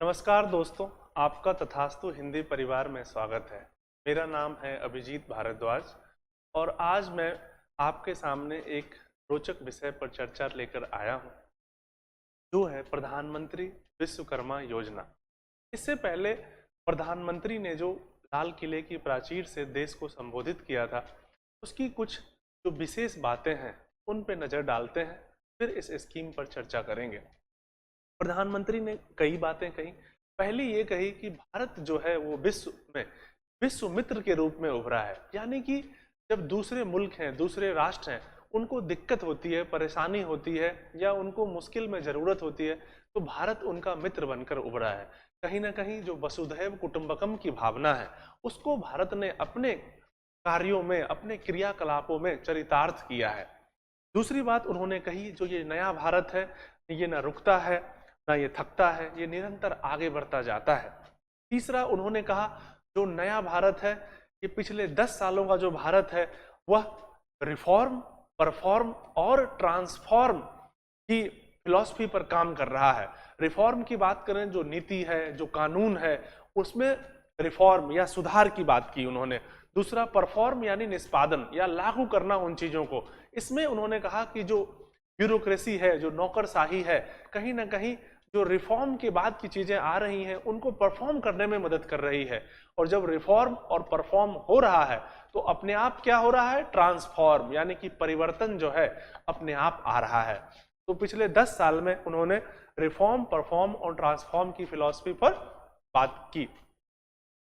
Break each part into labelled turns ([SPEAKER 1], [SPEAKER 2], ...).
[SPEAKER 1] नमस्कार दोस्तों, आपका तथास्तु हिंदी परिवार में स्वागत है। मेरा नाम है अभिजीत भारद्वाज और आज मैं आपके सामने एक रोचक विषय पर चर्चा लेकर आया हूं, जो है प्रधानमंत्री विश्वकर्मा योजना। इससे पहले प्रधानमंत्री ने जो लाल किले की प्राचीर से देश को संबोधित किया था, उसकी कुछ जो विशेष बातें हैं उन पर नज़र डालते हैं, फिर इस स्कीम पर चर्चा करेंगे। प्रधानमंत्री ने कई बातें कही। पहली ये कही कि भारत जो है वो विश्व में विश्व मित्र के रूप में उभरा है, यानी कि जब दूसरे मुल्क हैं, दूसरे राष्ट्र हैं, उनको दिक्कत होती है, परेशानी होती है या उनको मुश्किल में ज़रूरत होती है, तो भारत उनका मित्र बनकर उभरा है। कहीं ना कहीं जो वसुधैव कुटुंबकम की भावना है, उसको भारत ने अपने कार्यों में, अपने क्रियाकलापों में चरितार्थ किया है। दूसरी बात उन्होंने कही, जो ये नया भारत है, ये ना रुकता है ना ये थकता है, ये निरंतर आगे बढ़ता जाता है। तीसरा उन्होंने कहा, जो नया भारत है, ये पिछले 10 सालों का जो भारत है वह रिफॉर्म, परफॉर्म और ट्रांसफॉर्म की फिलॉसफी पर काम कर रहा है। रिफॉर्म की बात करें, जो नीति है, जो कानून है, उसमें रिफॉर्म या सुधार की बात की उन्होंने। दूसरा परफॉर्म यानी निष्पादन या लागू करना उन चीजों को। इसमें उन्होंने कहा कि जो ब्यूरोक्रेसी है, जो नौकरशाही है, कहीं ना कहीं जो रिफॉर्म के बाद की चीजें आ रही हैं उनको परफॉर्म करने में मदद कर रही है। और जब रिफॉर्म और परफॉर्म हो रहा है तो अपने आप क्या हो रहा है, ट्रांसफॉर्म, यानी कि परिवर्तन जो है अपने आप आ रहा है। तो पिछले 10 साल में उन्होंने रिफॉर्म, परफॉर्म और ट्रांसफॉर्म की फिलॉसफी पर बात की।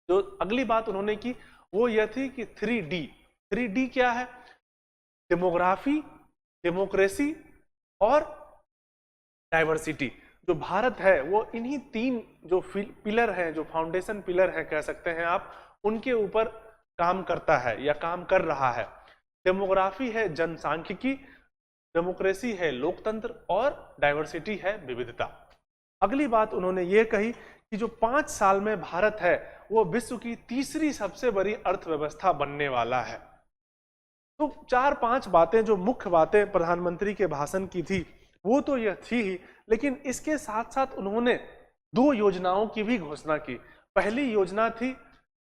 [SPEAKER 1] जो अगली बात उन्होंने की वो यह थी कि 3D क्या है, डेमोग्राफी, डेमोक्रेसी और डाइवर्सिटी। जो भारत है वो इन्हीं 3 जो पिलर हैं, जो फाउंडेशन पिलर हैं कह सकते हैं आप, उनके ऊपर काम करता है या काम कर रहा है। डेमोग्राफी है जनसांख्यिकी, डेमोक्रेसी है लोकतंत्र और डाइवर्सिटी है विविधता। अगली बात उन्होंने ये कही कि जो 5 साल में भारत है वो विश्व की तीसरी सबसे बड़ी अर्थव्यवस्था बनने वाला है। तो 4-5 बातें, जो मुख्य बातें प्रधानमंत्री के भाषण की थी वो तो यह थी ही, लेकिन इसके साथ साथ उन्होंने 2 योजनाओं की भी घोषणा की। पहली योजना थी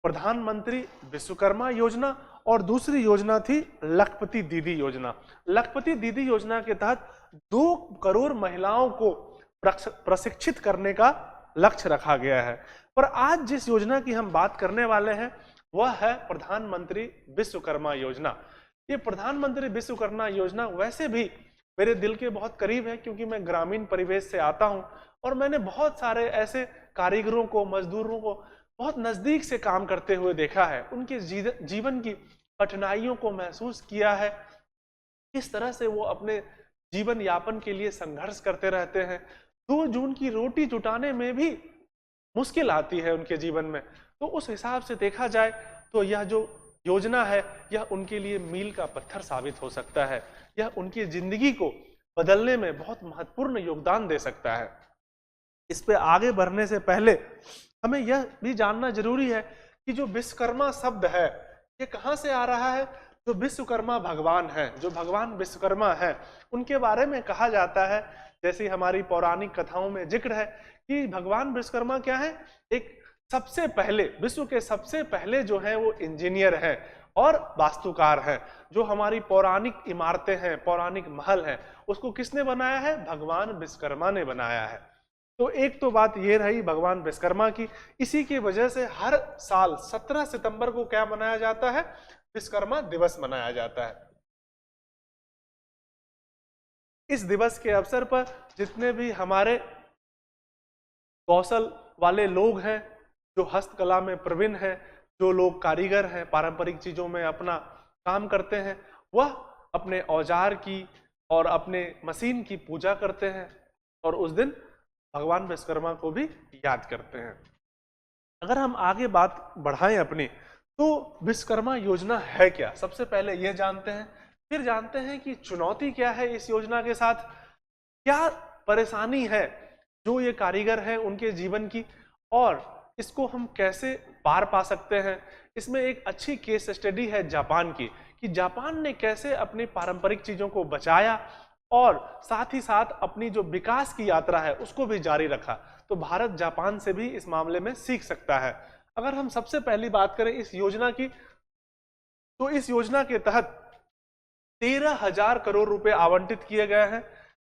[SPEAKER 1] प्रधानमंत्री विश्वकर्मा योजना और दूसरी योजना थी लखपति दीदी योजना। लखपति दीदी योजना के तहत 2 करोड़ महिलाओं को प्रशिक्षित करने का लक्ष्य रखा गया है। पर आज जिस योजना की हम बात करने वाले हैं वह है प्रधानमंत्री विश्वकर्मा योजना। ये प्रधानमंत्री विश्वकर्मा योजना वैसे भी मेरे दिल के बहुत करीब है, क्योंकि मैं ग्रामीण परिवेश से आता हूं और मैंने बहुत सारे ऐसे कारीगरों को, मजदूरों को बहुत नजदीक से काम करते हुए देखा है। उनके जीवन की कठिनाइयों को महसूस किया है, किस तरह से वो अपने जीवन यापन के लिए संघर्ष करते रहते हैं। 2 जून की रोटी जुटाने में भी मुश्किल आती है उनके जीवन में। तो उस हिसाब से देखा जाए तो यह जो योजना है यह उनके लिए मील का पत्थर साबित हो सकता है। यह उनकी जिंदगी को बदलने में बहुत महत्वपूर्ण योगदान दे सकता है। इस पे आगे बढ़ने से पहले हमें यह भी जानना जरूरी है कि जो विश्वकर्मा शब्द है ये कहाँ से आ रहा है। जो विश्वकर्मा भगवान है, जो भगवान विश्वकर्मा है, उनके बारे में कहा जाता है, जैसे हमारी पौराणिक कथाओं में जिक्र है कि भगवान विश्वकर्मा क्या है, एक सबसे पहले, विश्व के सबसे पहले जो है वो इंजीनियर हैं और वास्तुकार हैं। जो हमारी पौराणिक इमारतें हैं, पौराणिक महल हैं, उसको किसने बनाया है, भगवान विश्वकर्मा ने बनाया है। तो एक तो बात ये रही भगवान विश्वकर्मा की। इसी की वजह से हर साल 17 सितंबर को क्या मनाया जाता है, विश्वकर्मा दिवस मनाया जाता है। इस दिवस के अवसर पर जितने भी हमारे कौशल वाले लोग हैं, जो हस्तकला में प्रवीण हैं, जो लोग कारीगर हैं, पारंपरिक चीजों में अपना काम करते हैं, वह अपने औजार की और अपने मशीन की पूजा करते हैं और उस दिन भगवान विश्वकर्मा को भी याद करते हैं। अगर हम आगे बात बढ़ाएं अपनी, तो विश्वकर्मा योजना है क्या, सबसे पहले यह जानते हैं। फिर जानते हैं कि चुनौती क्या है इस योजना के साथ, क्या परेशानी है जो ये कारीगर हैं उनके जीवन की, और इसको हम कैसे पार पा सकते हैं। इसमें एक अच्छी केस स्टडी है जापान की, कि जापान ने कैसे अपनी पारंपरिक चीजों को बचाया और साथ ही साथ अपनी जो विकास की यात्रा है उसको भी जारी रखा। तो भारत जापान से भी इस मामले में सीख सकता है। अगर हम सबसे पहली बात करें इस योजना की, तो इस योजना के तहत 13,000 करोड़ रुपए आवंटित किए गए हैं।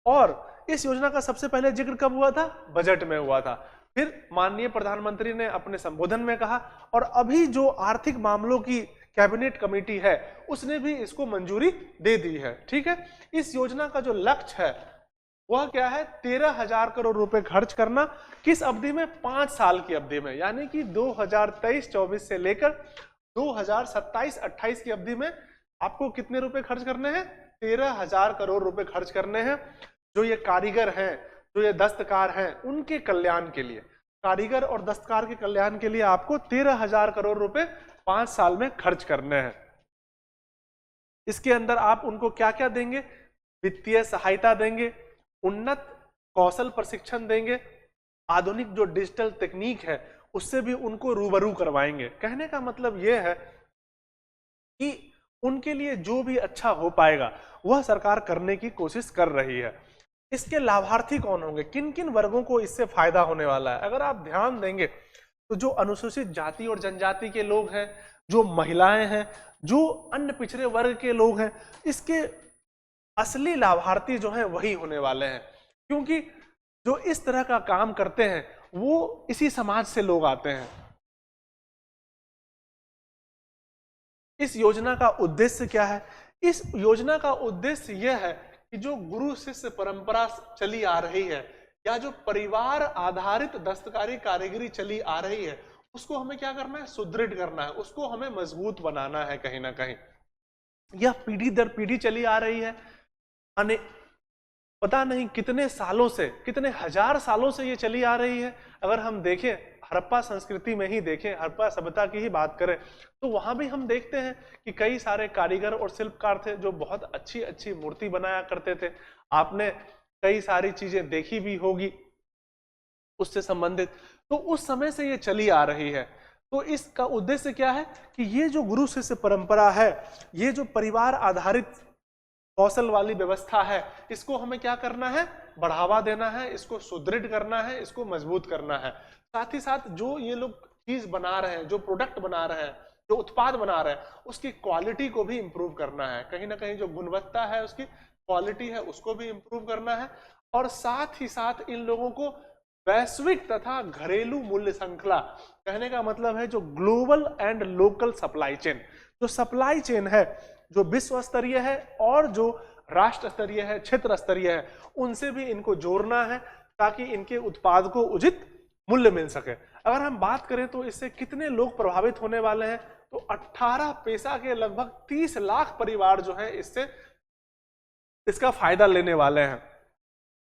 [SPEAKER 1] और इस योजना का सबसे पहले जिक्र कब हुआ था? बजट में हुआ था। फिर माननीय प्रधानमंत्री ने अपने संबोधन में कहा, और अभी जो आर्थिक मामलों की कैबिनेट कमेटी है उसने भी इसको मंजूरी दे दी है। ठीक है, इस योजना का जो लक्ष्य है वह क्या है? 13,000 करोड़ रुपए खर्च करना। किस अवधि में? 5 साल की अवधि में, यानी कि 2023-24 से लेकर 2027-28 की अवधि में आपको कितने रुपए खर्च करने हैं? 13,000 करोड़ रुपए खर्च करने हैं। जो ये कारीगर हैं, जो ये दस्तकार हैं, उनके कल्याण के लिए, कारीगर और दस्तकार के कल्याण के लिए आपको 13,000 करोड़ रुपए 5 साल में खर्च करने हैं। इसके अंदर आप उनको क्या क्या देंगे? वित्तीय सहायता देंगे, उन्नत कौशल प्रशिक्षण देंगे, आधुनिक जो डिजिटल तकनीक है उससे भी उनको रूबरू करवाएंगे। कहने का मतलब यह है कि उनके लिए जो भी अच्छा हो पाएगा वह सरकार करने की कोशिश कर रही है। इसके लाभार्थी कौन होंगे? किन किन वर्गों को इससे फायदा होने वाला है? अगर आप ध्यान देंगे तो जो अनुसूचित जाति और जनजाति के लोग हैं, जो महिलाएं हैं, जो अन्य पिछड़े वर्ग के लोग हैं, इसके असली लाभार्थी जो हैं वही होने वाले हैं। क्योंकि जो इस तरह का काम करते हैं वो इसी समाज से लोग आते हैं। इस योजना का उद्देश्य क्या है? इस योजना का उद्देश्य यह है कि जो गुरु शिष्य परंपरा चली आ रही है, या जो परिवार आधारित दस्तकारी कारीगरी चली आ रही है, उसको हमें क्या करना है? सुदृढ़ करना है, उसको हमें मजबूत बनाना है। कहीं ना कहीं यह पीढ़ी दर पीढ़ी चली आ रही है, पता नहीं कितने सालों से, कितने हजार सालों से ये चली आ रही है। अगर हम देखें हड़प्पा संस्कृति में ही देखें, हड़प्पा सभ्यता की ही बात करें, तो वहां भी हम देखते हैं कि कई सारे कारीगर और शिल्पकार थे जो बहुत अच्छी अच्छी मूर्ति बनाया करते थे। आपने कई सारी चीजें देखी भी होगी उससे संबंधित। तो उस समय से ये चली आ रही है। तो इसका उद्देश्य क्या है कि ये जो गुरु शिष्य परंपरा है, ये जो परिवार आधारित कौशल वाली व्यवस्था है, इसको हमें क्या करना है? बढ़ावा देना है, इसको सुदृढ़ करना है, इसको मजबूत करना है। साथ ही साथ जो ये लोग चीज बना रहे हैं, जो प्रोडक्ट बना रहे हैं, जो उत्पाद बना रहे हैं, उसकी क्वालिटी को भी इंप्रूव करना है। कहीं ना कहीं जो गुणवत्ता है, उसकी क्वालिटी है, उसको भी इंप्रूव करना है। और साथ ही साथ इन लोगों को वैश्विक तथा घरेलू मूल्य श्रृंखला, कहने का मतलब है जो global and local supply chain, जो सप्लाई चेन है, जो विश्व स्तरीय है और जो राष्ट्र स्तरीय है, क्षेत्र स्तरीय है, उनसे भी इनको जोड़ना है ताकि इनके उत्पाद को उचित मूल्य मिल सके। अगर हम बात करें तो इससे कितने लोग प्रभावित होने वाले हैं, तो 18 पैसा के लगभग 30 लाख परिवार जो है इससे इसका फायदा लेने वाले हैं।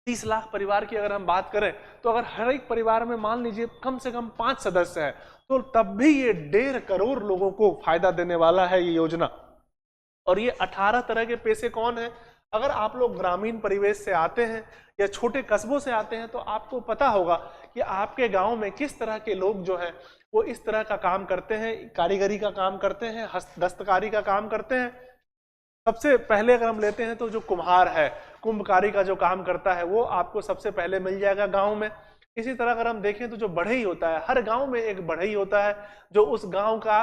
[SPEAKER 1] 30 लाख परिवार की अगर हम बात करें तो अगर हर एक परिवार में मान लीजिए कम से कम 5 सदस्य है, तो तब भी ये 1.5 करोड़ लोगों को फायदा देने वाला है ये योजना। और ये 18 तरह के पैसे कौन है? अगर आप लोग ग्रामीण परिवेश से आते हैं या छोटे कस्बों से आते हैं तो आपको पता होगा कि आपके गांव में किस तरह के लोग जो हैं वो इस तरह का काम करते हैं, कारीगरी का काम करते हैं, दस्तकारी का काम करते हैं। सबसे पहले अगर हम लेते हैं तो जो कुम्हार है, कुंभकारी का जो काम करता है, वो आपको सबसे पहले मिल जाएगा गांव में। इसी तरह अगर हम देखें तो जो बढ़ई होता है, हर गांव में एक बढ़ई होता है जो उस गांव का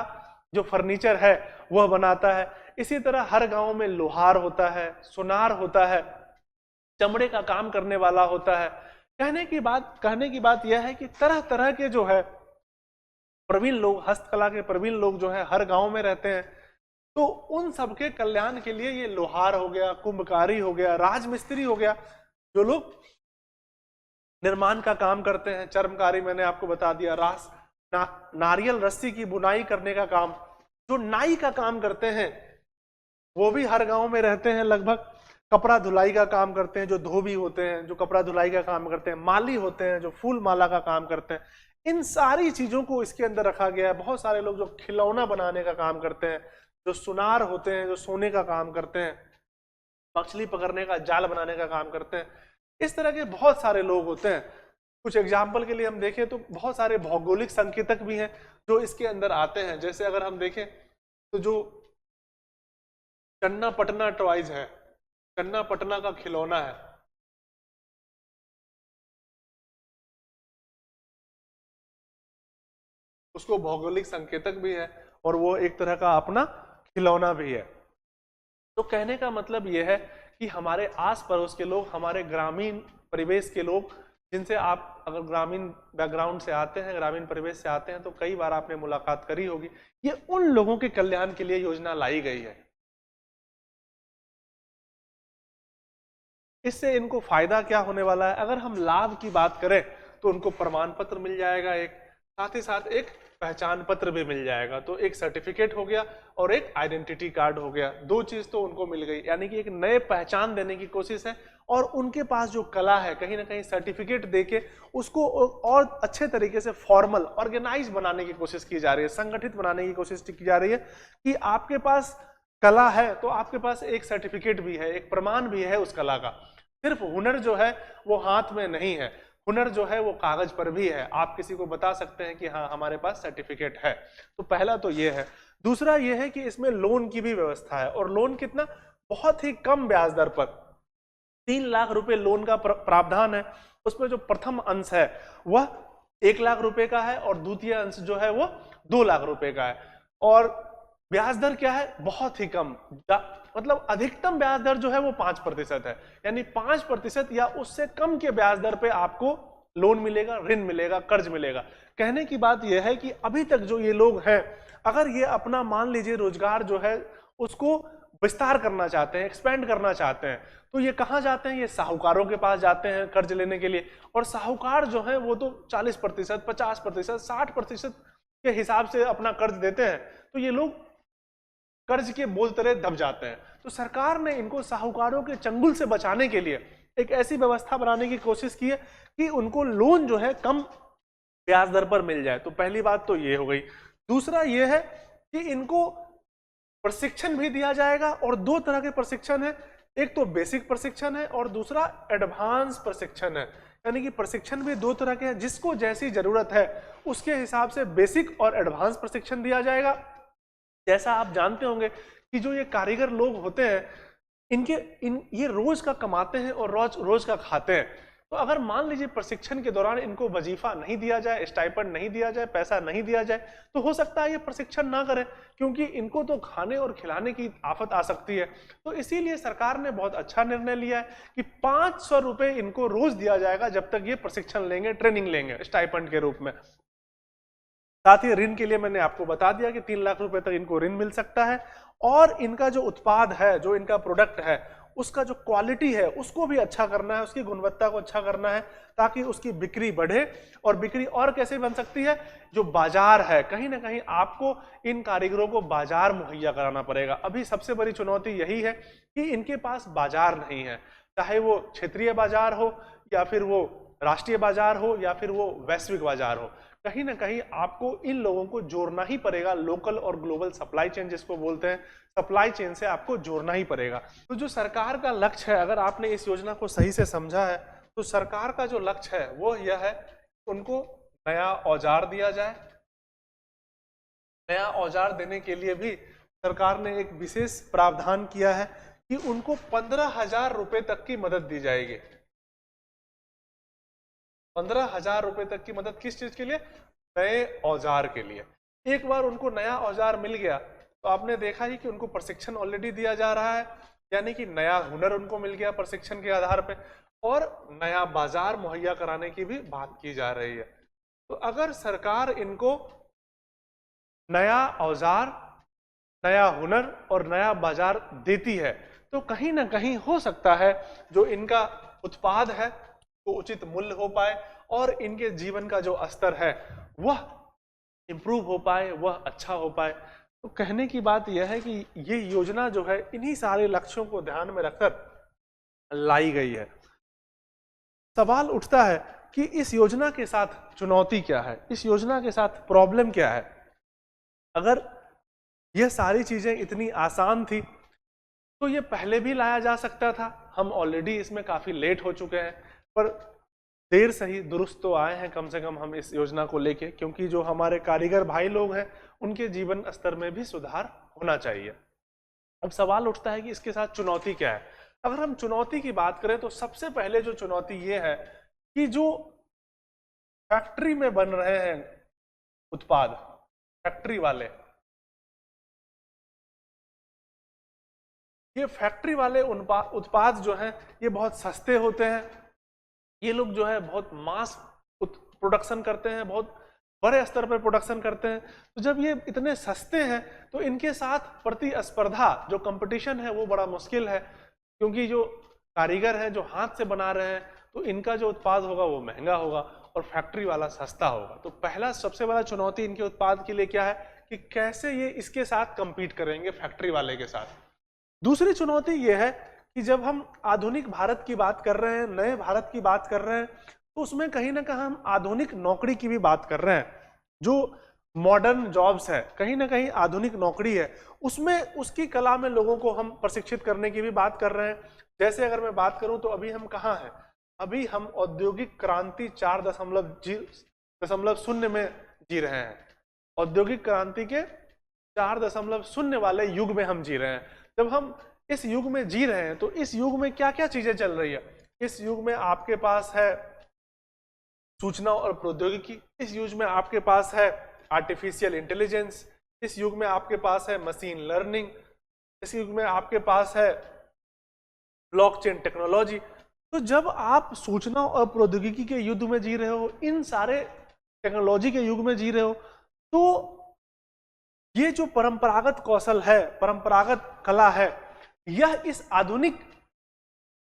[SPEAKER 1] जो फर्नीचर है वह बनाता है। इसी तरह हर गांव में लोहार होता है, सुनार होता है, चमड़े का काम करने वाला होता है। कहने की बात यह है कि तरह तरह के जो है प्रवीण लोग, हस्तकला के प्रवीण लोग जो है हर गांव में रहते हैं। तो उन सबके कल्याण के लिए ये लोहार हो गया, कुंभकारी हो गया, राजमिस्त्री हो गया, जो लोग निर्माण का काम करते हैं, चर्मकारी मैंने आपको बता दिया, नारियल रस्सी की बुनाई करने का काम, जो नाई का काम करते हैं वो भी हर गांव में रहते हैं लगभग, कपड़ा धुलाई का काम करते हैं जो धोबी होते हैं, जो कपड़ा धुलाई का काम करते हैं, माली होते हैं जो फूल माला का काम करते हैं। इन सारी चीजों को इसके अंदर रखा गया है। बहुत सारे लोग जो खिलौना बनाने का काम करते हैं, जो सुनार होते हैं जो सोने का काम करते हैं, मछली पकड़ने का जाल बनाने का काम करते हैं, इस तरह के बहुत सारे लोग होते हैं। कुछ एग्जाम्पल के लिए हम देखें तो बहुत सारे भौगोलिक संकेतक भी हैं जो इसके अंदर आते हैं। जैसे अगर हम देखें तो जो चन्ना पटना टॉयज है, चन्ना पटना का खिलौना है, उसको भौगोलिक संकेतक भी है और वो एक तरह का अपना खिलौना भी है। तो कहने का मतलब यह है कि हमारे आस पड़ोस के लोग, हमारे ग्रामीण परिवेश के लोग, जिनसे आप अगर ग्रामीण बैकग्राउंड से आते हैं, ग्रामीण परिवेश से आते हैं, तो कई बार आपने मुलाकात करी होगी, ये उन लोगों के कल्याण के लिए योजना लाई गई है। इससे इनको फायदा क्या होने वाला है? अगर हम लाभ की बात करें तो उनको प्रमाण पत्र मिल जाएगा, एक साथ ही साथ एक पहचान पत्र भी मिल जाएगा। तो एक सर्टिफिकेट हो गया और एक आइडेंटिटी कार्ड हो गया, दो चीज तो उनको मिल गई। यानी कि एक नए पहचान देने की कोशिश है और उनके पास जो कला है कहीं ना कहीं सर्टिफिकेट देके उसको और अच्छे तरीके से फॉर्मल ऑर्गेनाइज बनाने की कोशिश की जा रही है, संगठित बनाने की कोशिश की जा रही है कि आपके पास कला है तो आपके पास एक सर्टिफिकेट भी है, एक प्रमाण भी है उस कला का। सिर्फ हुनर जो है वो हाथ में नहीं है, हुनर जो है वो कागज पर भी है। आप किसी को बता सकते हैं कि हाँ हमारे पास सर्टिफिकेट है। तो पहला तो ये है। दूसरा ये है कि इसमें लोन की भी व्यवस्था है, और लोन कितना? बहुत ही कम ब्याज दर पर 3 लाख रुपए लोन का प्रावधान है। उसमें जो प्रथम अंश है वह 1 लाख रुपए का है और द्वितीय अंश जो है वो 2 लाख रुपए का है। और ब्याज दर क्या है? बहुत ही कम, मतलब अधिकतम ब्याज दर जो है वो 5% है। यानी 5% या उससे कम के ब्याज दर पे आपको लोन मिलेगा, ऋण मिलेगा, कर्ज मिलेगा। कहने की बात यह है कि अभी तक जो ये लोग हैं, अगर ये अपना मान लीजिए रोजगार जो है उसको विस्तार करना चाहते हैं, एक्सपेंड करना चाहते हैं, तो ये कहाँ जाते हैं? ये साहूकारों के पास जाते हैं कर्ज लेने के लिए। और साहूकार जो है वो तो 40%, 50%, 60% के हिसाब से अपना कर्ज देते हैं। तो ये लोग कर्ज के बोझ तले दब जाते हैं। तो सरकार ने इनको साहूकारों के चंगुल से बचाने के लिए एक ऐसी व्यवस्था बनाने की कोशिश की है कि उनको लोन जो है कम ब्याज दर पर मिल जाए। तो पहली बात तो ये हो गई। दूसरा ये है कि इनको प्रशिक्षण भी दिया जाएगा, और 2 तरह के प्रशिक्षण है, एक तो बेसिक प्रशिक्षण है और दूसरा एडवांस प्रशिक्षण है। यानी कि प्रशिक्षण भी 2 तरह के हैं, जिसको जैसी जरूरत है उसके हिसाब से बेसिक और एडवांस प्रशिक्षण दिया जाएगा। जैसा आप जानते होंगे कि जो ये कारीगर लोग होते हैं ये रोज का कमाते हैं और रोज का खाते हैं। तो अगर मान लीजिए प्रशिक्षण के दौरान इनको वजीफा नहीं दिया जाए, स्टाइपेंड नहीं दिया जाए, पैसा नहीं दिया जाए, तो हो सकता है ये प्रशिक्षण ना करें, क्योंकि इनको तो खाने और खिलाने की आफत आ सकती है। तो इसीलिए सरकार ने बहुत अच्छा निर्णय लिया है कि 500 रुपए इनको रोज दिया जाएगा जब तक ये प्रशिक्षण लेंगे, ट्रेनिंग लेंगे स्टाइपेंड के रूप में। साथ ही ऋण के लिए मैंने आपको बता दिया कि 3 लाख रुपए तक इनको ऋण मिल सकता है। और इनका जो उत्पाद है, जो इनका प्रोडक्ट है, उसका जो क्वालिटी है उसको भी अच्छा करना है, उसकी गुणवत्ता को अच्छा करना है, ताकि उसकी बिक्री बढ़े। और बिक्री और कैसे बन सकती है? जो बाजार है, कहीं ना कहीं आपको इन कारीगरों को बाजार मुहैया कराना पड़ेगा। अभी सबसे बड़ी चुनौती यही है कि इनके पास बाजार नहीं है, चाहे वो क्षेत्रीय बाजार हो या फिर वो राष्ट्रीय बाजार हो या फिर वो वैश्विक बाजार हो। कहीं ना कहीं आपको इन लोगों को जोड़ना ही पड़ेगा, लोकल और ग्लोबल सप्लाई चेन जिसको बोलते हैं, सप्लाई चेन से आपको जोड़ना ही पड़ेगा। तो जो सरकार का लक्ष्य है, अगर आपने इस योजना को सही से समझा है, तो सरकार का जो लक्ष्य है वो यह है, उनको नया औजार दिया जाए। नया औजार देने के लिए भी सरकार ने एक विशेष प्रावधान किया है कि उनको 15,000 रुपए तक की मदद दी जाएगी। 15,000 रुपए तक की मदद किस चीज के लिए? नए औजार के लिए। एक बार उनको नया औजार मिल गया तो आपने देखा ही कि उनको प्रशिक्षण ऑलरेडी दिया जा रहा है, यानी कि नया हुनर उनको मिल गया प्रशिक्षण के आधार पे, और नया बाजार मुहैया कराने की भी बात की जा रही है। तो अगर सरकार इनको नया औजार, नया हुनर और नया बाजार देती है, तो कहीं ना कहीं हो सकता है जो इनका उत्पाद है वो उचित मूल्य हो पाए और इनके जीवन का जो स्तर है वह इंप्रूव हो पाए, वह अच्छा हो पाए। तो कहने की बात यह है कि ये योजना जो है इन्हीं सारे लक्ष्यों को ध्यान में रखकर लाई गई है। सवाल उठता है कि इस योजना के साथ चुनौती क्या है, इस योजना के साथ प्रॉब्लम क्या है। अगर यह सारी चीजें इतनी आसान थी तो ये पहले भी लाया जा सकता था। हम ऑलरेडी इसमें काफी लेट हो चुके हैं, पर देर सही दुरुस्त तो आए हैं कम से कम हम इस योजना को लेके, क्योंकि जो हमारे कारीगर भाई लोग हैं उनके जीवन स्तर में भी सुधार होना चाहिए। अब सवाल उठता है कि इसके साथ चुनौती क्या है। अगर हम चुनौती की बात करें तो सबसे पहले जो चुनौती ये है कि जो फैक्ट्री में बन रहे हैं उत्पाद, फैक्ट्री वाले। ये फैक्ट्री वाले उत्पाद जो हैं ये बहुत सस्ते होते हैं। ये लोग जो है बहुत मास प्रोडक्शन करते हैं, बहुत बड़े स्तर पर प्रोडक्शन करते हैं। तो जब ये इतने सस्ते हैं तो इनके साथ प्रतिस्पर्धा जो कंपटीशन है वो बड़ा मुश्किल है, क्योंकि जो कारीगर हैं जो हाथ से बना रहे हैं तो इनका जो उत्पाद होगा वो महंगा होगा और फैक्ट्री वाला सस्ता होगा। तो पहला सबसे बड़ा चुनौती इनके उत्पाद के लिए क्या है कि कैसे ये इसके साथ कंपीट करेंगे फैक्ट्री वाले के साथ। दूसरी चुनौती ये है कि जब हम आधुनिक भारत की बात कर रहे हैं, नए भारत की बात कर रहे हैं, तो उसमें कहीं ना कहीं हम आधुनिक नौकरी की भी बात कर रहे हैं। जो मॉडर्न जॉब्स है, कहीं ना कहीं आधुनिक नौकरी है, उसमें उसकी कला में लोगों को हम प्रशिक्षित करने की भी बात कर रहे हैं। जैसे अगर मैं बात करूं तो अभी हम कहाँ हैं, अभी हम औद्योगिक क्रांति 4.0 में जी रहे हैं। औद्योगिक क्रांति के 4.0 वाले युग में हम जी रहे हैं। जब हम इस युग में जी रहे हैं तो इस युग में क्या क्या चीजें चल रही है। इस युग में आपके पास है सूचना और प्रौद्योगिकी, इस युग में आपके पास है आर्टिफिशियल इंटेलिजेंस, इस युग में आपके पास है मशीन लर्निंग, इस युग में आपके पास है ब्लॉकचेन टेक्नोलॉजी। तो जब आप सूचना और प्रौद्योगिकी के युग में जी रहे हो, इन सारे टेक्नोलॉजी के युग में जी रहे हो, तो ये जो परंपरागत कौशल है, परंपरागत कला है, यह इस आधुनिक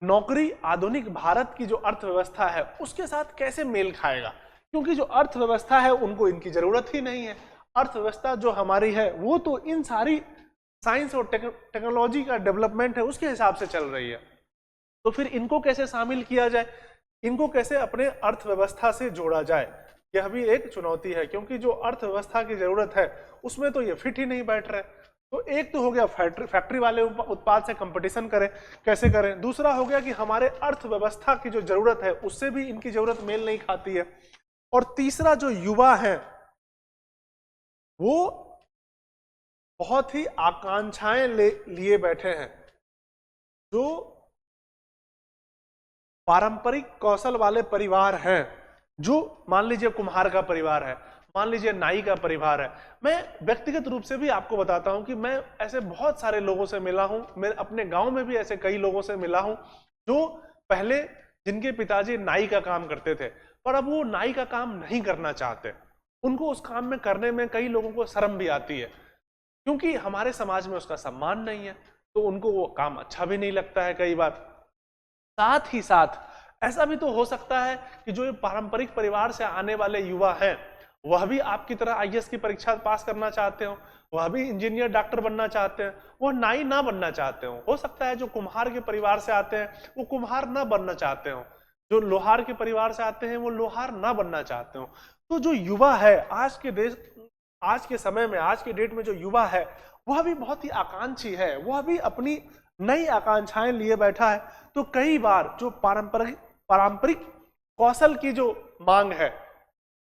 [SPEAKER 1] नौकरी, आधुनिक भारत की जो अर्थव्यवस्था है उसके साथ कैसे मेल खाएगा। क्योंकि जो अर्थव्यवस्था है उनको इनकी जरूरत ही नहीं है। अर्थव्यवस्था जो हमारी है वो तो इन सारी साइंस और टेक्नोलॉजी का डेवलपमेंट है उसके हिसाब से चल रही है। तो फिर इनको कैसे शामिल किया जाए, इनको कैसे अपने अर्थव्यवस्था से जोड़ा जाए, यह भी एक चुनौती है। क्योंकि जो अर्थव्यवस्था की जरूरत है उसमें तो ये फिट ही नहीं बैठ रहे। तो एक तो हो गया फैक्ट्री वाले उत्पाद से कंपटीशन करें, कैसे करें। दूसरा हो गया कि हमारे अर्थव्यवस्था की जो जरूरत है उससे भी इनकी जरूरत मेल नहीं खाती है। और तीसरा जो युवा है वो बहुत ही आकांक्षाएं लिए बैठे हैं। जो पारंपरिक कौशल वाले परिवार हैं, जो मान लीजिए कुम्हार का परिवार है, मान लीजिए नाई का परिवार है। मैं व्यक्तिगत रूप से भी आपको बताता हूं कि मैं ऐसे बहुत सारे लोगों से मिला हूं, मैं अपने गांव में भी ऐसे कई लोगों से मिला हूं जो पहले जिनके पिताजी नाई का काम करते थे पर अब वो नाई का काम नहीं करना चाहते। उनको उस काम में करने में कई लोगों को शर्म भी आती है, क्योंकि हमारे समाज में उसका सम्मान नहीं है, तो उनको वो काम अच्छा भी नहीं लगता है कई बार। साथ ही साथ ऐसा भी तो हो सकता है कि जो ये पारंपरिक परिवार से आने वाले युवा हैं वह भी आपकी तरह आईएएस की परीक्षा पास करना चाहते हो, वह भी इंजीनियर डॉक्टर बनना चाहते हैं, वह नाई ना बनना चाहते हो सकता है जो कुम्हार के परिवार से आते हैं वो कुम्हार ना बनना चाहते हो, जो लोहार के परिवार से आते हैं वो लोहार ना बनना चाहते हो। तो जो युवा है आज के देश, आज के समय में, आज के डेट में जो युवा है वह भी बहुत ही आकांक्षी है, वह भी अपनी नई आकांक्षाएं लिए बैठा है। तो कई बार जो पारंपरिक कौशल की जो मांग है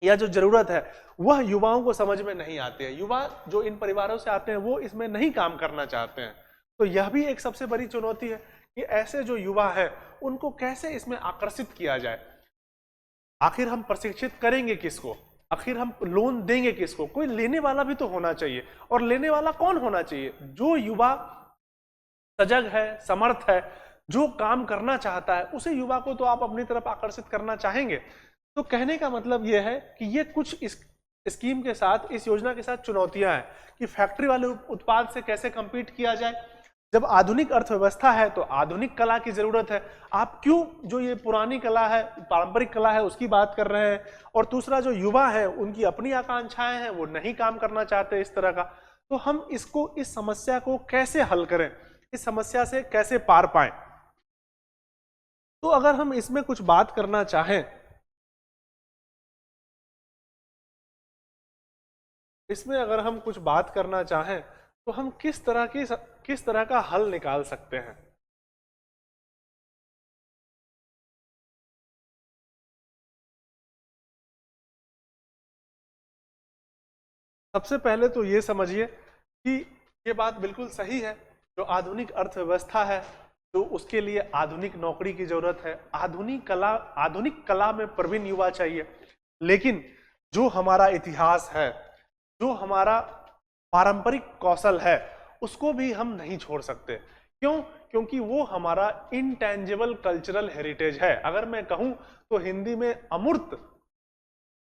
[SPEAKER 1] या जो जरूरत है वह युवाओं को समझ में नहीं आती है। युवा जो इन परिवारों से आते हैं वो इसमें नहीं काम करना चाहते हैं। तो यह भी एक सबसे बड़ी चुनौती है कि ऐसे जो युवा है उनको कैसे इसमें आकर्षित किया जाए। आखिर हम प्रशिक्षित करेंगे किसको, आखिर हम लोन देंगे किसको, कोई लेने वाला भी तो होना चाहिए। और लेने वाला कौन होना चाहिए, जो युवा सजग है, समर्थ है, जो काम करना चाहता है, उसे युवा को तो आप अपनी तरफ आकर्षित करना चाहेंगे। तो कहने का मतलब यह है कि ये कुछ इस स्कीम के साथ, इस योजना के साथ चुनौतियां हैं कि फैक्ट्री वाले उत्पाद से कैसे कंपीट किया जाए। जब आधुनिक अर्थव्यवस्था है तो आधुनिक कला की जरूरत है, आप क्यों जो ये पुरानी कला है, पारंपरिक कला है उसकी बात कर रहे हैं। और दूसरा जो युवा है उनकी अपनी आकांक्षाएं हैं, वो नहीं काम करना चाहते इस तरह का। तो हम इसको, इस समस्या को कैसे हल करें, इस समस्या से कैसे पार पाएं। तो अगर हम इसमें कुछ बात करना चाहें, इसमें अगर हम कुछ बात करना चाहें तो हम किस तरह का हल निकाल सकते हैं। सबसे पहले तो ये समझिए कि ये बात बिल्कुल सही है, जो आधुनिक अर्थव्यवस्था है तो उसके लिए आधुनिक नौकरी की जरूरत है, आधुनिक कला में प्रवीण युवा चाहिए। लेकिन जो हमारा इतिहास है, जो हमारा पारंपरिक कौशल है उसको भी हम नहीं छोड़ सकते। क्यों? क्योंकि वो हमारा इंटेंजिबल कल्चरल हेरिटेज है। अगर मैं कहूं तो हिंदी में अमूर्त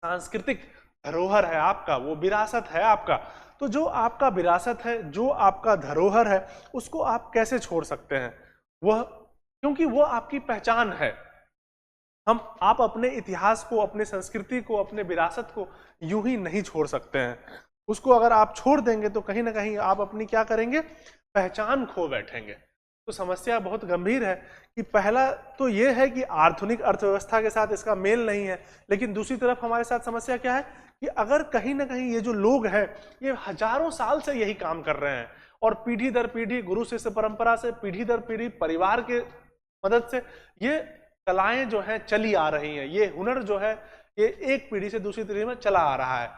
[SPEAKER 1] सांस्कृतिक धरोहर है आपका, वो विरासत है आपका। तो जो आपका विरासत है, जो आपका धरोहर है, उसको आप कैसे छोड़ सकते हैं? वह, क्योंकि वो आपकी पहचान है। आप अपने इतिहास को, अपने संस्कृति को, अपने विरासत को यूं ही नहीं छोड़ सकते हैं। उसको अगर आप छोड़ देंगे तो कहीं ना कहीं आप अपनी क्या करेंगे, पहचान खो बैठेंगे। तो समस्या बहुत गंभीर है कि पहला तो ये है कि आधुनिक अर्थव्यवस्था के साथ इसका मेल नहीं है, लेकिन दूसरी तरफ हमारे साथ समस्या क्या है कि अगर कहीं ना कहीं ये जो लोग हैं ये हजारों साल से यही काम कर रहे हैं और पीढ़ी दर पीढ़ी, गुरु शिष्य परंपरा से पीढ़ी दर पीढ़ी परिवार के मदद से ये कलाएं जो हैं चली आ रही हैं, ये हुनर जो है ये एक पीढ़ी से दूसरी पीढ़ी में चला आ रहा है।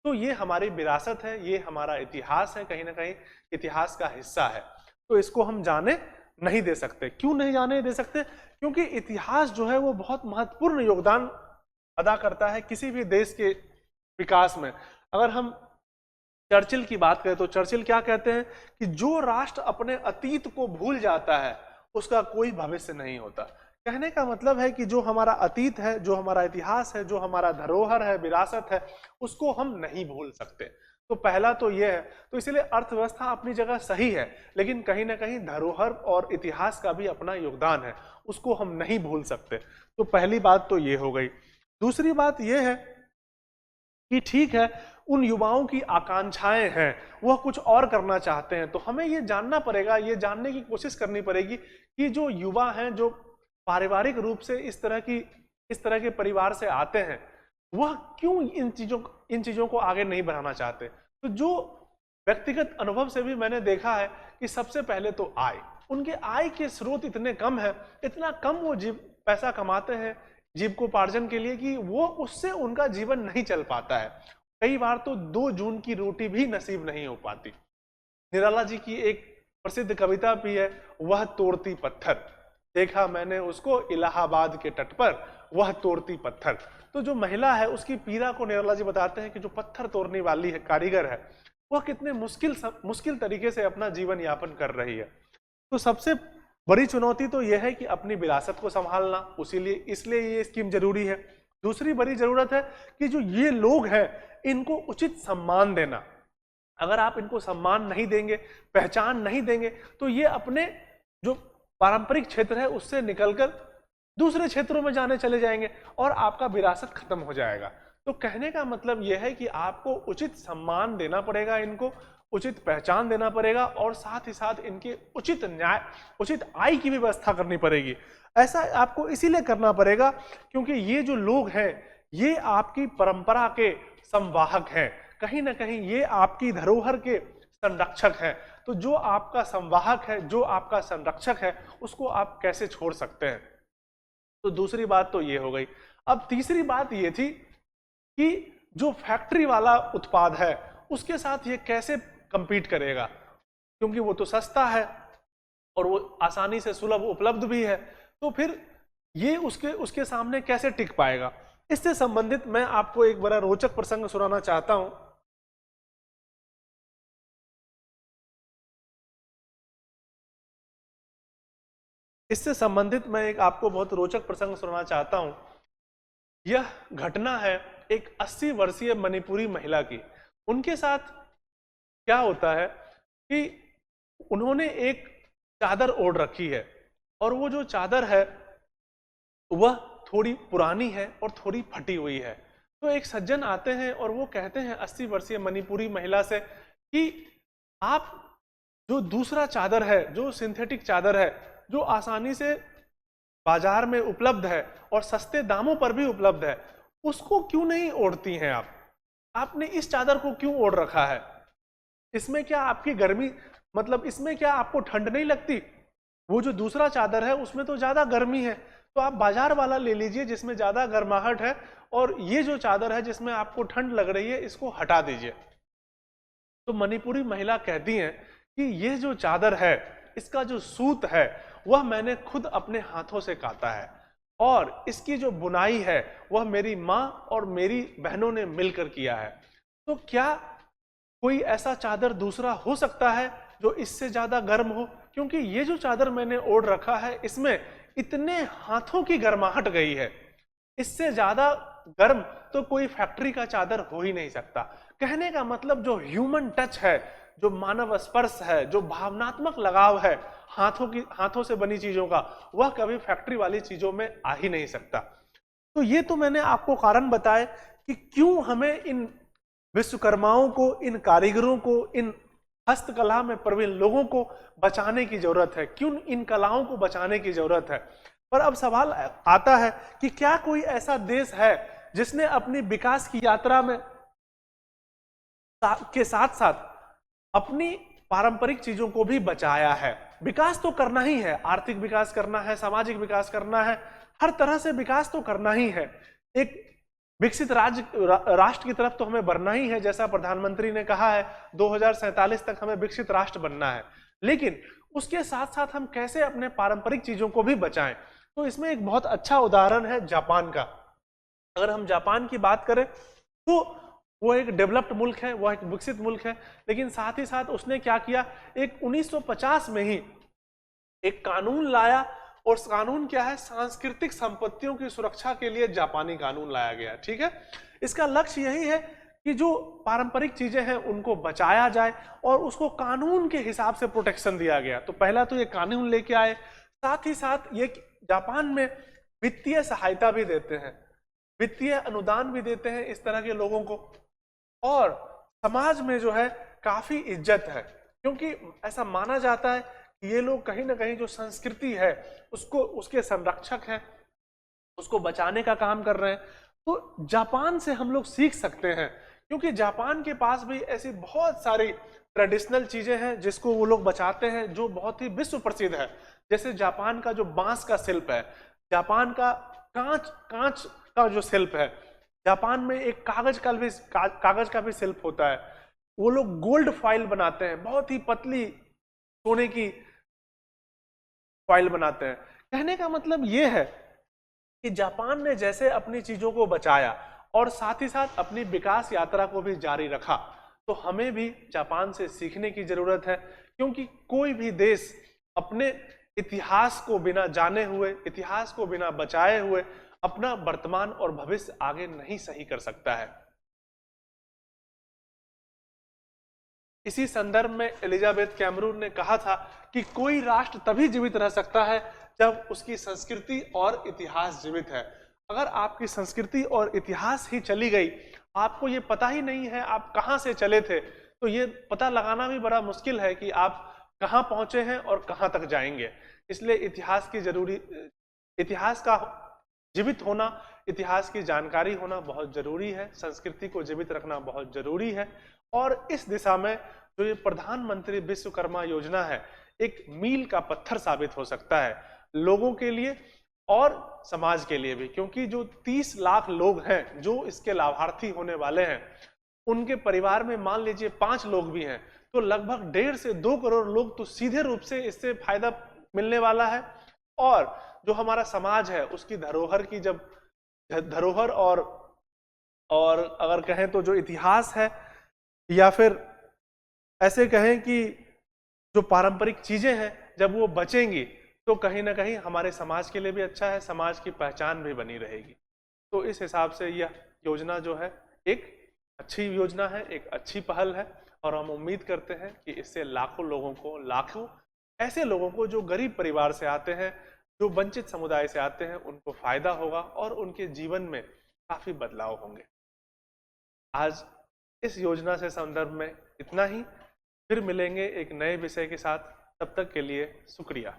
[SPEAKER 1] तो ये हमारी विरासत है, ये हमारा इतिहास है, कहीं ना कहीं इतिहास का हिस्सा है। तो इसको हम जाने नहीं दे सकते। क्यों नहीं जाने दे सकते? क्योंकि इतिहास जो है वो बहुत महत्वपूर्ण योगदान अदा करता है किसी भी देश के विकास में। अगर हम चर्चिल की बात करें तो चर्चिल क्या कहते हैं कि जो राष्ट्र अपने अतीत को भूल जाता है उसका कोई भविष्य नहीं होता। कहने का मतलब है कि जो हमारा अतीत है, जो हमारा इतिहास है, जो हमारा धरोहर है, विरासत है, उसको हम नहीं भूल सकते। तो पहला तो ये है। तो इसलिए अर्थव्यवस्था अपनी जगह सही है, लेकिन कहीं ना कहीं धरोहर और इतिहास का भी अपना योगदान है, उसको हम नहीं भूल सकते। तो पहली बात तो ये हो गई। दूसरी बात ये है कि ठीक है, उन युवाओं की आकांक्षाएं हैं, वह कुछ और करना चाहते हैं, तो हमें ये जानना पड़ेगा, ये जानने की कोशिश करनी पड़ेगी कि जो युवा हैं, जो पारिवारिक रूप से इस तरह के परिवार से आते हैं, वह क्यों इन चीजों को आगे नहीं बढ़ाना चाहते। तो जो व्यक्तिगत अनुभव से भी मैंने देखा है कि सबसे पहले तो उनके आय के स्रोत इतने कम है, इतना कम वो पैसा कमाते हैं जीविकोपार्जन के लिए कि वो उससे उनका जीवन नहीं चल पाता है। कई बार तो 2 जून की रोटी भी नसीब नहीं हो पाती। निराला जी की एक प्रसिद्ध कविता भी है, वह तोड़ती पत्थर, देखा मैंने उसको इलाहाबाद के तट पर, वह तोड़ती पत्थर। तो जो महिला है उसकी पीड़ा को निराला जी बताते हैं कि जो पत्थर तोड़ने वाली है, कारीगर है, वह कितने मुश्किल तरीके से अपना जीवन यापन कर रही है। तो सबसे बड़ी चुनौती तो यह है कि अपनी विरासत को संभालना, इसलिए ये स्कीम जरूरी है। दूसरी बड़ी जरूरत है कि जो ये लोग हैं इनको उचित सम्मान देना। अगर आप इनको सम्मान नहीं देंगे, पहचान नहीं देंगे, तो ये अपने जो पारंपरिक क्षेत्र है उससे निकलकर दूसरे क्षेत्रों में जाने चले जाएंगे और आपका विरासत खत्म हो जाएगा। तो कहने का मतलब यह है कि आपको उचित सम्मान देना पड़ेगा, इनको उचित पहचान देना पड़ेगा और साथ ही साथ इनके उचित न्याय, उचित आय की व्यवस्था करनी पड़ेगी। ऐसा आपको इसीलिए करना पड़ेगा क्योंकि ये जो लोग हैं ये आपकी परंपरा के संवाहक हैं, कहीं ना कहीं ये आपकी धरोहर के संरक्षक हैं। तो जो आपका संवाहक है, जो आपका संरक्षक है, उसको आप कैसे छोड़ सकते हैं? तो दूसरी बात तो ये हो गई। अब तीसरी बात ये थी कि जो फैक्ट्री वाला उत्पाद है उसके साथ ये कैसे कंपीट करेगा, क्योंकि वो तो सस्ता है और वो आसानी से सुलभ उपलब्ध भी है। तो फिर ये उसके सामने कैसे टिक पाएगा? इससे संबंधित मैं आपको एक बड़ा रोचक प्रसंग सुनाना चाहता हूं। इससे संबंधित मैं एक आपको बहुत रोचक प्रसंग सुनाना चाहता हूं। यह घटना है एक 80 वर्षीय मणिपुरी महिला की। उनके साथ क्या होता है कि उन्होंने एक चादर ओढ़ रखी है और वो जो चादर है वह थोड़ी पुरानी है और थोड़ी फटी हुई है। तो एक सज्जन आते हैं और वो कहते हैं 80 वर्षीय मणिपुरी महिला से कि आप जो दूसरा चादर है, जो सिंथेटिक चादर है, जो आसानी से बाजार में उपलब्ध है और सस्ते दामों पर भी उपलब्ध है, उसको क्यों नहीं ओढ़ती हैं आप? आपने इस चादर को क्यों ओढ़ रखा है? इसमें क्या आपकी गर्मी, मतलब इसमें क्या आपको ठंड नहीं लगती? वो जो दूसरा चादर है उसमें तो ज्यादा गर्मी है, तो आप बाजार वाला ले लीजिए जिसमें ज्यादा गर्माहट है, और ये जो चादर है जिसमें आपको ठंड लग रही है इसको हटा दीजिए। तो मणिपुरी महिला कहती हैं कि ये जो चादर है इसका जो सूत है वह मैंने खुद अपने हाथों से काता है और इसकी जो बुनाई है वह मेरी माँ और मेरी बहनों ने मिलकर किया है। तो क्या कोई ऐसा चादर दूसरा हो सकता है जो इससे ज्यादा गर्म हो? क्योंकि ये जो चादर मैंने ओढ़ रखा है इसमें इतने हाथों की गर्माहट गई है, इससे ज्यादा गर्म तो कोई फैक्ट्री का चादर हो ही नहीं सकता। कहने का मतलब जो ह्यूमन टच है, जो मानव स्पर्श है, जो भावनात्मक लगाव है हाथों से बनी चीजों का, वह कभी फैक्ट्री वाली चीजों में आ ही नहीं सकता। तो ये तो मैंने आपको कारण बताए कि क्यों हमें इन विश्वकर्माओं को, इन कारीगरों को, इन हस्तकला में प्रवीण लोगों को बचाने की जरूरत है, क्यों इन कलाओं को बचाने की जरूरत है। पर अब सवाल आता है कि क्या कोई ऐसा देश है जिसने अपनी विकास की यात्रा में के साथ साथ अपनी पारंपरिक चीजों को भी बचाया है? विकास तो करना ही है, आर्थिक विकास करना है, सामाजिक विकास करना है, हर तरह से विकास तो करना ही है। एक विकसित राष्ट्र की तरफ तो हमें बढ़ना ही है, जैसा प्रधानमंत्री ने कहा है 2047 तक हमें विकसित राष्ट्र बनना है। लेकिन उसके साथ साथ हम कैसे अपने पारंपरिक चीजों को भी बचाएं? तो इसमें एक बहुत अच्छा उदाहरण है जापान का। अगर हम जापान की बात करें तो वो एक डेवलप्ड मुल्क है, वो एक विकसित मुल्क है, लेकिन साथ ही साथ उसने क्या किया, एक 1950 में ही एक कानून लाया, और कानून क्या है, सांस्कृतिक संपत्तियों की सुरक्षा के लिए जापानी कानून लाया गया। ठीक है, इसका लक्ष्य यही है कि जो पारंपरिक चीजें हैं उनको बचाया जाए और उसको कानून के हिसाब से प्रोटेक्शन दिया गया। तो पहला तो ये कानून लेके आए, साथ ही साथ ये जापान में वित्तीय सहायता भी देते हैं, वित्तीय अनुदान भी देते हैं इस तरह के लोगों को, और समाज में जो है काफी इज्जत है, क्योंकि ऐसा माना जाता है कि ये लोग कहीं ना कहीं जो संस्कृति है उसको, उसके संरक्षक हैं, उसको बचाने का काम कर रहे हैं। तो जापान से हम लोग सीख सकते हैं, क्योंकि जापान के पास भी ऐसी बहुत सारी ट्रेडिशनल चीजें हैं जिसको वो लोग बचाते हैं, जो बहुत ही विश्व प्रसिद्ध है। जैसे जापान का जो बांस का शिल्प है, जापान का कांच का जो शिल्प है, जापान में एक कागज का भी शिल्प होता है। वो लोग गोल्ड फॉइल बनाते हैं, बहुत ही पतली सोने की फॉइल बनाते हैं। कहने का मतलब ये है कि जापान ने जैसे अपनी चीजों को बचाया और साथ ही साथ अपनी विकास यात्रा को भी जारी रखा, तो हमें भी जापान से सीखने की जरूरत है, क्योंकि कोई भी देश अपने इतिहास को बिना जाने हुए, इतिहास को बिना बचाए हुए अपना वर्तमान और भविष्य आगे नहीं सही कर सकता है। इसी संदर्भ में एलिजाबेथ कैमरून ने कहा था कि कोई राष्ट्र तभी जीवित रह सकता है जब उसकी संस्कृति और इतिहास जीवित है। अगर आपकी संस्कृति और इतिहास ही चली गई, आपको ये पता ही नहीं है आप कहां से चले थे, तो ये पता लगाना भी बड़ा मुश्किल है कि आप कहां पहुंचे हैं और कहां तक जाएंगे। इसलिए इतिहास का जीवित होना, इतिहास की जानकारी होना बहुत जरूरी है, संस्कृति को जीवित रखना बहुत जरूरी है। और इस दिशा में जो ये प्रधानमंत्री विश्वकर्मा योजना है, एक मील का पत्थर साबित हो सकता है लोगों के लिए और समाज के लिए भी, क्योंकि जो 30 लाख लोग हैं जो इसके लाभार्थी होने वाले हैं, उनके परिवार में मान लीजिए 5 लोग भी हैं, तो लगभग 1.5 से 2 करोड़ लोग तो सीधे रूप से इससे फायदा मिलने वाला है। और जो हमारा समाज है उसकी धरोहर की जब धरोहर और अगर कहें तो जो इतिहास है, या फिर ऐसे कहें कि जो पारंपरिक चीजें हैं, जब वो बचेंगी तो कहीं ना कहीं हमारे समाज के लिए भी अच्छा है, समाज की पहचान भी बनी रहेगी। तो इस हिसाब से यह योजना जो है एक अच्छी योजना है, एक अच्छी पहल है, और हम उम्मीद करते हैं कि इससे लाखों लोगों को, लाखों ऐसे लोगों को जो गरीब परिवार से आते हैं, जो वंचित समुदाय से आते हैं, उनको फायदा होगा और उनके जीवन में काफी बदलाव होंगे। आज इस योजना से संदर्भ में इतना ही, फिर मिलेंगे एक नए विषय के साथ। तब तक के लिए शुक्रिया।